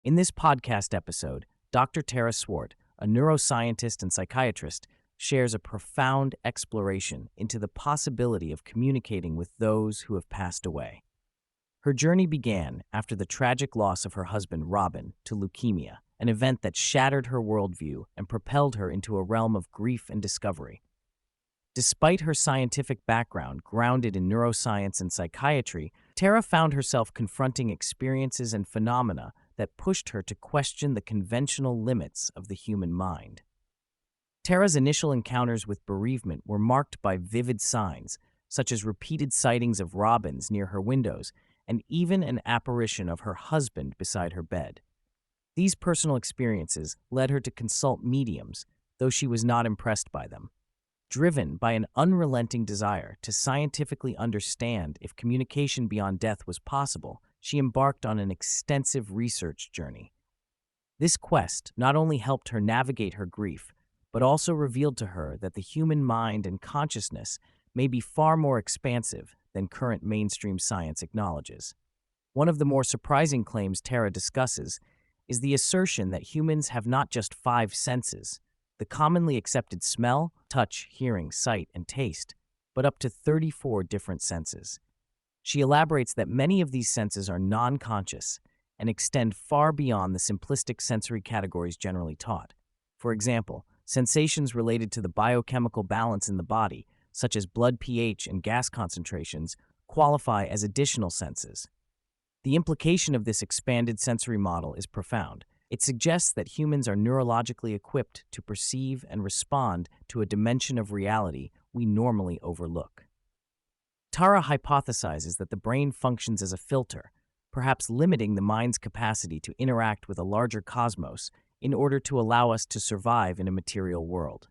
In this podcast episode, Dr. Tara Swart, a neuroscientist and psychiatrist, shares a profound exploration into the possibility of communicating with those who have passed away. Her journey began after the tragic loss of her husband, Robin, to leukemia, an event that shattered her worldview and propelled her into a realm of grief and discovery. Despite her scientific background grounded in neuroscience and psychiatry, Tara found herself confronting experiences and phenomena that pushed her to question the conventional limits of the human mind. Tara's initial encounters with bereavement were marked by vivid signs, such as repeated sightings of robins near her windows and even an apparition of her husband beside her bed. These personal experiences led her to consult mediums, though she was not impressed by them. Driven by an unrelenting desire to scientifically understand if communication beyond death was possible, she embarked on an extensive research journey. This quest not only helped her navigate her grief, but also revealed to her that the human mind and consciousness may be far more expansive than current mainstream science acknowledges. One of the more surprising claims Tara discusses is the assertion that humans have not just 5 senses, the commonly accepted smell, touch, hearing, sight, and taste, but up to 34 different senses. She elaborates that many of these senses are non-conscious and extend far beyond the simplistic sensory categories generally taught. For example, sensations related to the biochemical balance in the body, such as blood pH and gas concentrations, qualify as additional senses. The implication of this expanded sensory model is profound. It suggests that humans are neurologically equipped to perceive and respond to a dimension of reality we normally overlook. Tara hypothesizes that the brain functions as a filter, perhaps limiting the mind's capacity to interact with a larger cosmos in order to allow us to survive in a material world.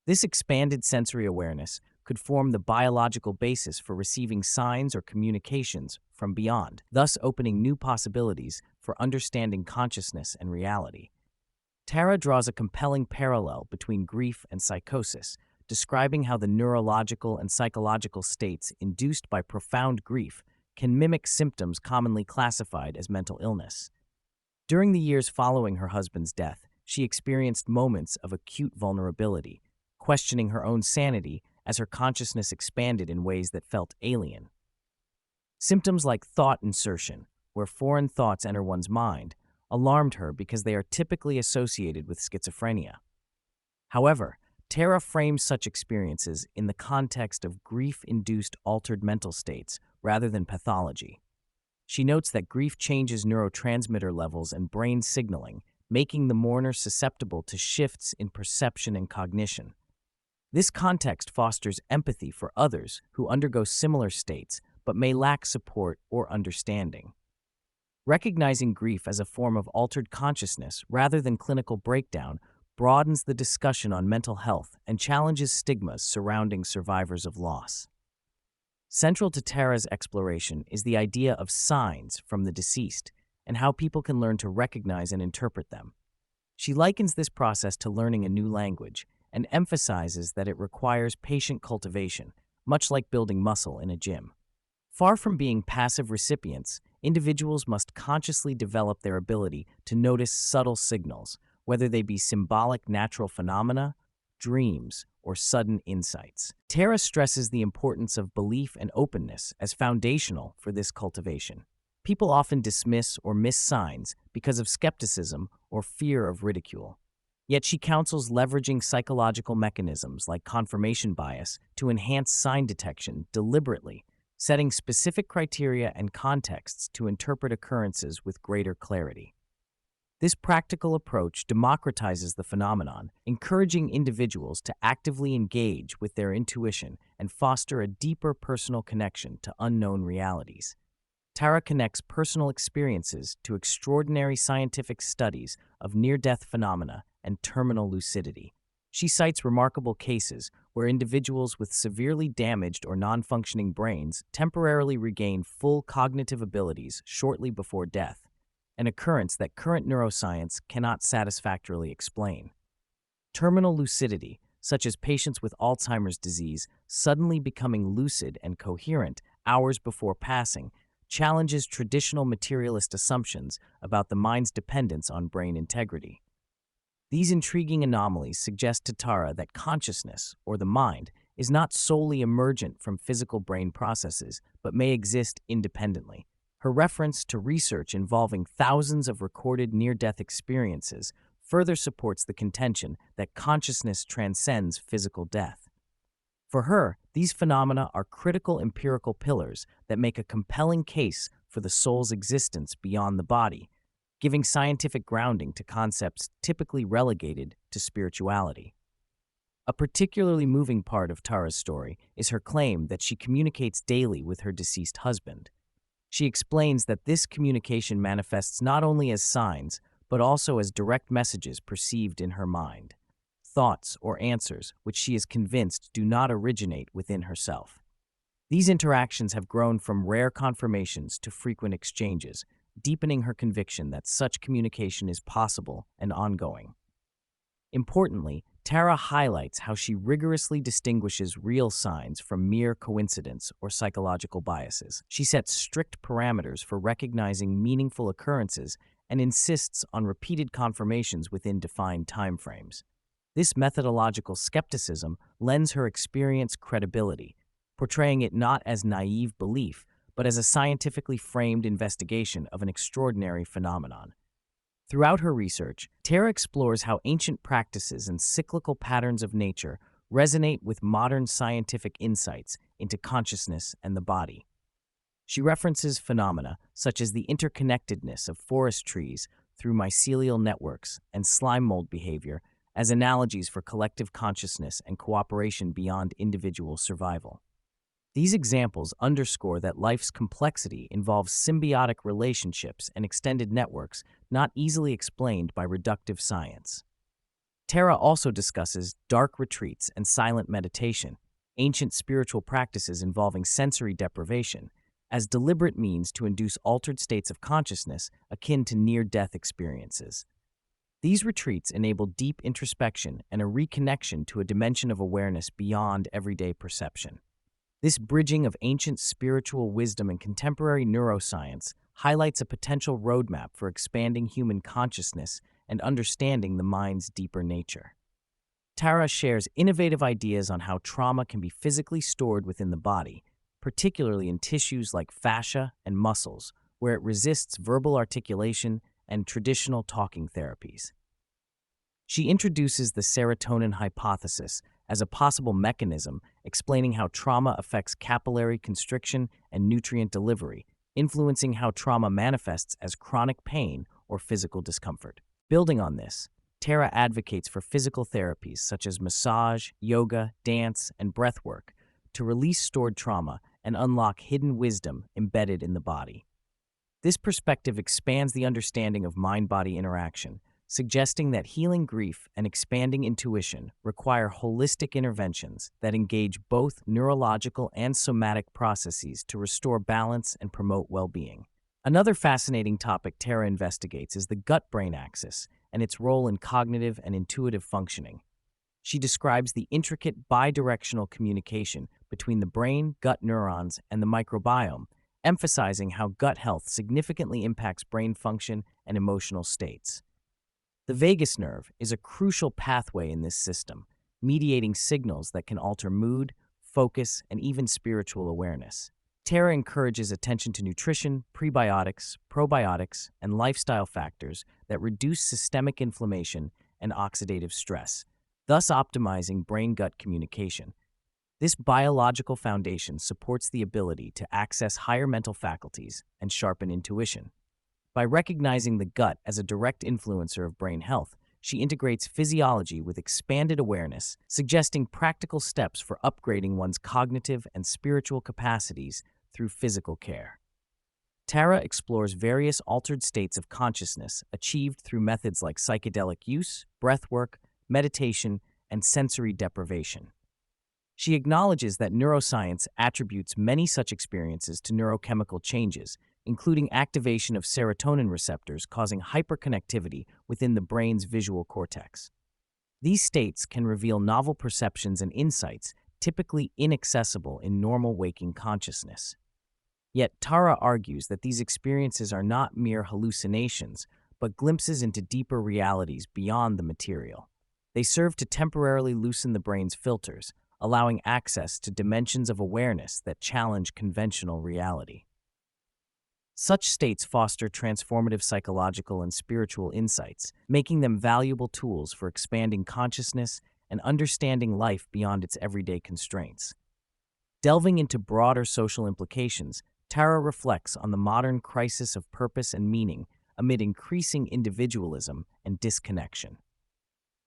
This expanded sensory awareness could form the biological basis for receiving signs or communications from beyond, thus opening new possibilities for understanding consciousness and reality. Tara draws a compelling parallel between grief and psychosis, describing how the neurological and psychological states induced by profound grief can mimic symptoms commonly classified as mental illness. During the years following her husband's death, she experienced moments of acute vulnerability, questioning her own sanity as her consciousness expanded in ways that felt alien. Symptoms like thought insertion, where foreign thoughts enter one's mind, alarmed her because they are typically associated with schizophrenia. However, Tara frames such experiences in the context of grief-induced altered mental states rather than pathology. She notes that grief changes neurotransmitter levels and brain signaling, making the mourner susceptible to shifts in perception and cognition. This context fosters empathy for others who undergo similar states but may lack support or understanding. Recognizing grief as a form of altered consciousness rather than clinical breakdown broadens the discussion on mental health and challenges stigmas surrounding survivors of loss. Central to Tara's exploration is the idea of signs from the deceased and how people can learn to recognize and interpret them. She likens this process to learning a new language and emphasizes that it requires patient cultivation, much like building muscle in a gym. Far from being passive recipients, individuals must consciously develop their ability to notice subtle signals, whether they be symbolic natural phenomena, dreams, or sudden insights. Tara stresses the importance of belief and openness as foundational for this cultivation. People often dismiss or miss signs because of skepticism or fear of ridicule. Yet she counsels leveraging psychological mechanisms like confirmation bias to enhance sign detection deliberately, setting specific criteria and contexts to interpret occurrences with greater clarity. This practical approach democratizes the phenomenon, encouraging individuals to actively engage with their intuition and foster a deeper personal connection to unknown realities. Tara connects personal experiences to extraordinary scientific studies of near-death phenomena and terminal lucidity. She cites remarkable cases where individuals with severely damaged or non-functioning brains temporarily regain full cognitive abilities shortly before death, an occurrence that current neuroscience cannot satisfactorily explain. Terminal lucidity, such as patients with Alzheimer's disease suddenly becoming lucid and coherent hours before passing, challenges traditional materialist assumptions about the mind's dependence on brain integrity. These intriguing anomalies suggest to Tara that consciousness, or the mind, is not solely emergent from physical brain processes, but may exist independently. Her reference to research involving thousands of recorded near-death experiences further supports the contention that consciousness transcends physical death. For her, these phenomena are critical empirical pillars that make a compelling case for the soul's existence beyond the body, giving scientific grounding to concepts typically relegated to spirituality. A particularly moving part of Tara's story is her claim that she communicates daily with her deceased husband. She explains that this communication manifests not only as signs, but also as direct messages perceived in her mind, thoughts or answers which she is convinced do not originate within herself. These interactions have grown from rare confirmations to frequent exchanges, deepening her conviction that such communication is possible and ongoing. Importantly, Tara highlights how she rigorously distinguishes real signs from mere coincidence or psychological biases. She sets strict parameters for recognizing meaningful occurrences and insists on repeated confirmations within defined timeframes. This methodological skepticism lends her experience credibility, portraying it not as naive belief, but as a scientifically framed investigation of an extraordinary phenomenon. Throughout her research, Tara explores how ancient practices and cyclical patterns of nature resonate with modern scientific insights into consciousness and the body. She references phenomena such as the interconnectedness of forest trees through mycelial networks and slime mold behavior as analogies for collective consciousness and cooperation beyond individual survival. These examples underscore that life's complexity involves symbiotic relationships and extended networks not easily explained by reductive science. Tara also discusses dark retreats and silent meditation, ancient spiritual practices involving sensory deprivation, as deliberate means to induce altered states of consciousness akin to near-death experiences. These retreats enable deep introspection and a reconnection to a dimension of awareness beyond everyday perception. This bridging of ancient spiritual wisdom and contemporary neuroscience highlights a potential roadmap for expanding human consciousness and understanding the mind's deeper nature. Tara shares innovative ideas on how trauma can be physically stored within the body, particularly in tissues like fascia and muscles, where it resists verbal articulation and traditional talking therapies. She introduces the serotonin hypothesis as a possible mechanism explaining how trauma affects capillary constriction and nutrient delivery, influencing how trauma manifests as chronic pain or physical discomfort. Building on this, Tara advocates for physical therapies such as massage, yoga, dance, and breathwork to release stored trauma and unlock hidden wisdom embedded in the body. This perspective expands the understanding of mind-body interaction, suggesting that healing grief and expanding intuition require holistic interventions that engage both neurological and somatic processes to restore balance and promote well-being. Another fascinating topic Tara investigates is the gut-brain axis and its role in cognitive and intuitive functioning. She describes the intricate bidirectional communication between the brain, gut neurons, and the microbiome, emphasizing how gut health significantly impacts brain function and emotional states. The vagus nerve is a crucial pathway in this system, mediating signals that can alter mood, focus, and even spiritual awareness. Tara encourages attention to nutrition, prebiotics, probiotics, and lifestyle factors that reduce systemic inflammation and oxidative stress, thus optimizing brain-gut communication. This biological foundation supports the ability to access higher mental faculties and sharpen intuition. By recognizing the gut as a direct influencer of brain health, she integrates physiology with expanded awareness, suggesting practical steps for upgrading one's cognitive and spiritual capacities through physical care. Tara explores various altered states of consciousness achieved through methods like psychedelic use, breathwork, meditation, and sensory deprivation. She acknowledges that neuroscience attributes many such experiences to neurochemical changes, including activation of serotonin receptors causing hyperconnectivity within the brain's visual cortex. These states can reveal novel perceptions and insights typically inaccessible in normal waking consciousness. Yet Tara argues that these experiences are not mere hallucinations, but glimpses into deeper realities beyond the material. They serve to temporarily loosen the brain's filters, allowing access to dimensions of awareness that challenge conventional reality. Such states foster transformative psychological and spiritual insights, making them valuable tools for expanding consciousness and understanding life beyond its everyday constraints. Delving into broader social implications, Tara reflects on the modern crisis of purpose and meaning amid increasing individualism and disconnection.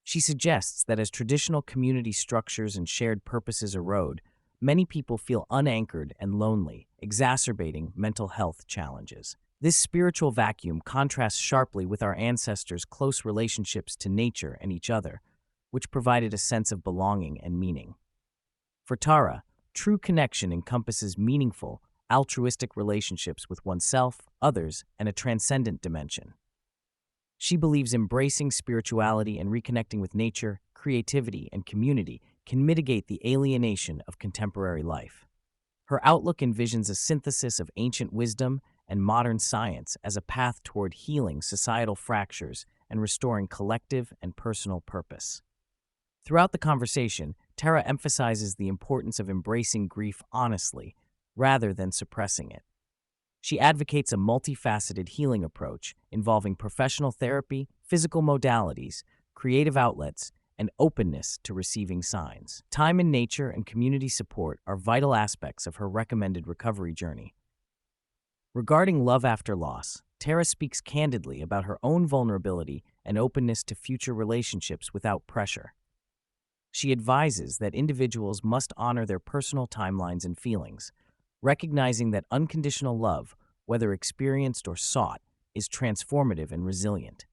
She suggests that as traditional community structures and shared purposes erode, many people feel unanchored and lonely, exacerbating mental health challenges. This spiritual vacuum contrasts sharply with our ancestors' close relationships to nature and each other, which provided a sense of belonging and meaning. For Tara, true connection encompasses meaningful, altruistic relationships with oneself, others, and a transcendent dimension. She believes embracing spirituality and reconnecting with nature, creativity, and community can mitigate the alienation of contemporary life. Her outlook envisions a synthesis of ancient wisdom and modern science as a path toward healing societal fractures and restoring collective and personal purpose. Throughout the conversation, Tara emphasizes the importance of embracing grief honestly, rather than suppressing it. She advocates a multifaceted healing approach involving professional therapy, physical modalities, creative outlets, and openness to receiving signs. Time in nature and community support are vital aspects of her recommended recovery journey. Regarding love after loss, Tara speaks candidly about her own vulnerability and openness to future relationships without pressure. She advises that individuals must honor their personal timelines and feelings, recognizing that unconditional love, whether experienced or sought, is transformative and resilient.